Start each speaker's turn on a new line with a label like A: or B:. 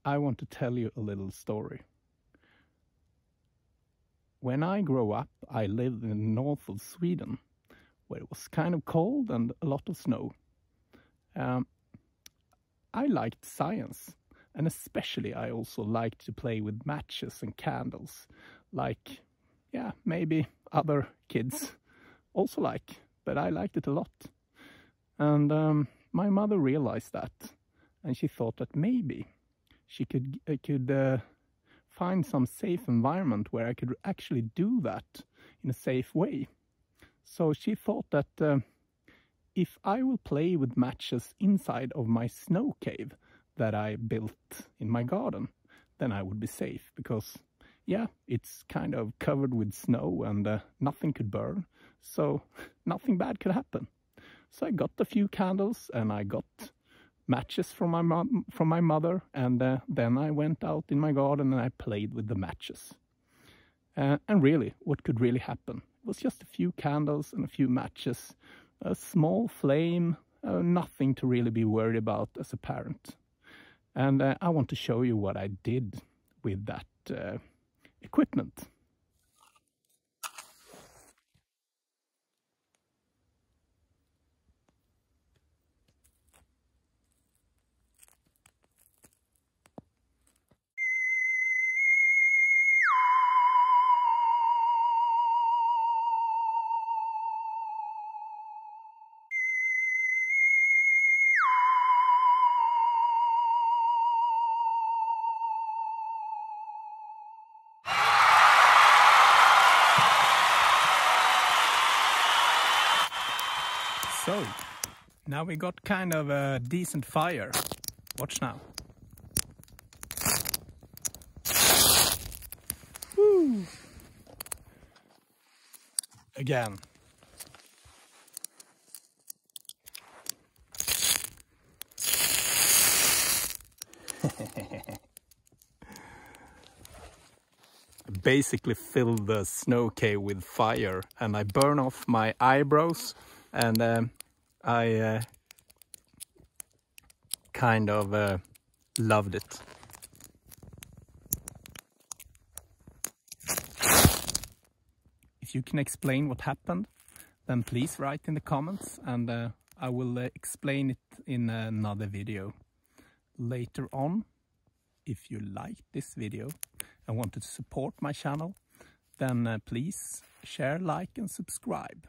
A: I want to tell you a little story. When I grew up, I lived in the north of Sweden, where it was kind of cold and a lot of snow. I liked science, and especially I also liked to play with matches and candles, like, yeah, maybe other kids also like, but I liked it a lot. And my mother realized that, and she thought that maybe she could find some safe environment where I could actually do that in a safe way. So she thought that if I will play with matches inside of my snow cave that I built in my garden, then I would be safe, because yeah, it's kind of covered with snow and nothing could burn, so nothing bad could happen. So I got a few candles and I got matches from my mother, and then I went out in my garden and I played with the matches. And really, what could really happen? It was just a few candles and a few matches, a small flame, nothing to really be worried about as a parent. And I want to show you what I did with that equipment. So, now we got kind of a decent fire. Watch now. Woo! Again. I basically filled the snow cave with fire, and I burn off my eyebrows, and I kind of loved it. If you can explain what happened, then please write in the comments, and I will explain it in another video later on. If you liked this video and wanted to support my channel, then please share, like and subscribe.